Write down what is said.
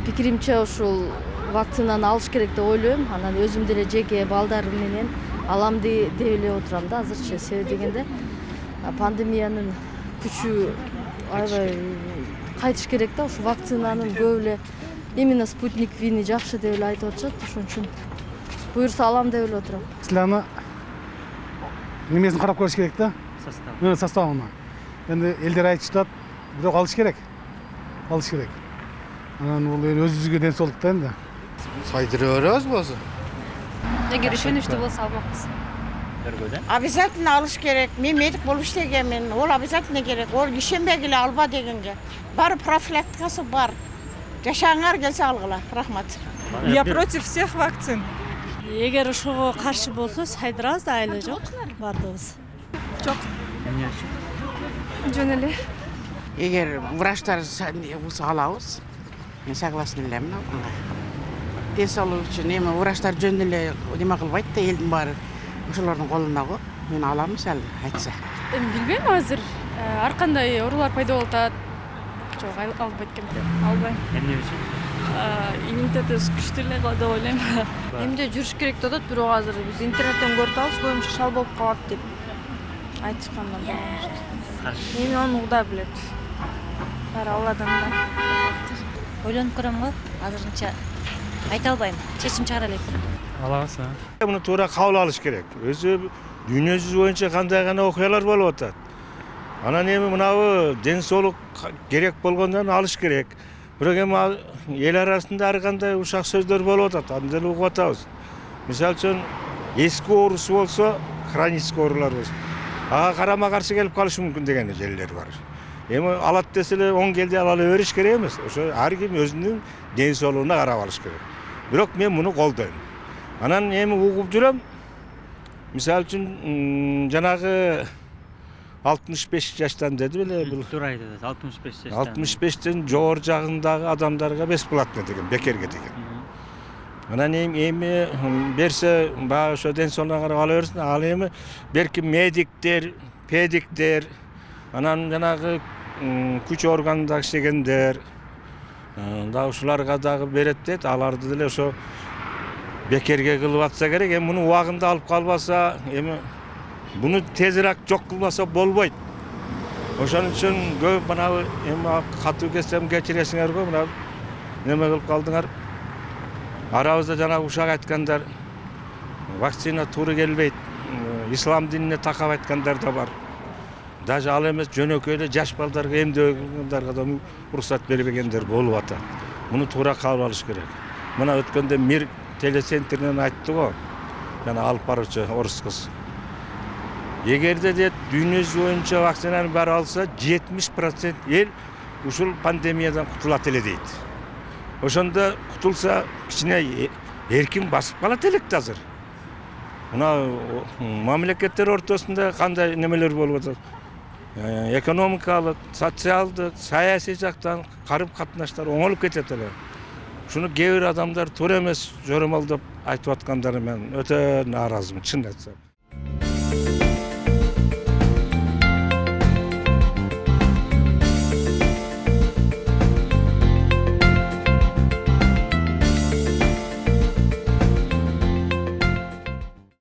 пикиримче ушул вакцинаны алыш керек деп ойлойм. Анан өзүм деле жеке балдарым менен алам деп эле отурам да азырчы. Себеби дегенде пандемиянын күчү аябай кайтыш керек да. Ушу вакцинанын көп эле именно спутник Вини жакшы деп эле айтып атышат. Ошон үчүн буюрса алам деп эле отурам. Силерни немесин карап көрүш керек да. Составына. Эми элдер айтышат, бирок алыш керек. Алыш керек. Анан бул өзүбүзгө ден соолук да энди. Сайдырып беребиз болсо. Эгер ишеничтүү болсо алмакпыз. Обязательно алыш керек. Мен медик болуп иштегенмин. Ол обязательно керек. Ол ишенбегиле алба дегенге. Баары профилактикасы бар. Жашаңар келсе алгыла. Рахмат. Я против всех вакцин. Эгер ошого каршы болсо сайдырабыз да, айла жок. Бардыгыбыз. Жок. Жөн эле. Эгер врачтар болсо алабыз. Мен согласен элемин. Ден соолук үчүн эми врачтар жөн эле неме кылбайт да, элдин баары ошолордун колунда го. Мен алам мисалы айтса. Билбейм азыр. Ар кандай оорулар пайда болуп атат. Жок, албайт экенмин. Албайм. Эмне үчүн? Иммунитетибиз күчтүү эле деп ойлойм. Эмне жүрүш керек деп атат, бирок азыр биз интернеттен көрүп атабыз, көбүнчө шал болуп калат деп айтышкандан болот. Эми аны Кудай билет. Баары Алладан да. Ойлонуп көрөм го, азырынча айта албайм. Чечим чыгара элек. Алабыз. Муну туура кабыл алыш керек. Өзү дүйнө жүзү боюнча кандай гана окуялар болуп атат. Анан эми мынабы ден соолук керек болгондон алыш керек. Бирок эми эл арасында ар кандай ушак сөздөр болуп атат. Аны деле угуп атабыз. Мисалы үчүн эски оорусу болсо, хронический оорулар болсо, ага карама каршы келип калышы мүмкүн деген жерлер бар. Эми алат десе эле оң келди ала бериш керек эмес. Ошо ар ким өзүнүн ден соолугуна карап алыш керек. Бирок мен муну колдойм. Анан эми угуп жүрөм. Мисалы үчүн жанагы 65 жаштан деди беле бул. Туура айтасыз. 65 жаштан. 65тен жогору жагындагы адамдарга бесплатно деген, бекерге деген. Анан эми берсе баягы ошо ден соолугуна карап ала берсин. Ал эми берки медиктер, педиктер, анан жанагы күч органында иштегендер да ушуларга дагы берет дейт. Аларды деле ошо бекерге кылып атса керек. Эми муну убагында алып калбаса, эми буну тезирээк жок кылбаса болбойт. Ошон үчүн көп мына эми катуу кесем кечиресиңер го, мына неме кылып калдыңар. Арабызда жана ушак айткандар, вакцина туура келбейт. Ислам динине такап айткандар да бар. Даже ал эмес жөнөкөй эле жаш балдарга эмдөөдөргө да уруксат бербегендер болуп атат. Муну туура кабыл алыш керек. Мына өткөндө Мир телецентринен айтты го, жана алып баруучу орус кыз. Эгерде дейт дүйнө жүзү боюнча вакцинаны баары алса, 70% эл ушул пандемиядан кутулат эле дейт. Ошондо кутулса, кичине эркин басып калат элек да азыр. Мына мамлекеттер ортосунда кандай немелер болуп атат? Экономикалык, социалдык, саясий жактан карым катнаштар оңолуп кетет эле. Шуну кээ бир адамдар туура эмес жоромолдоп айтып аткандарына мен өтө нааразымын, чын айтсам.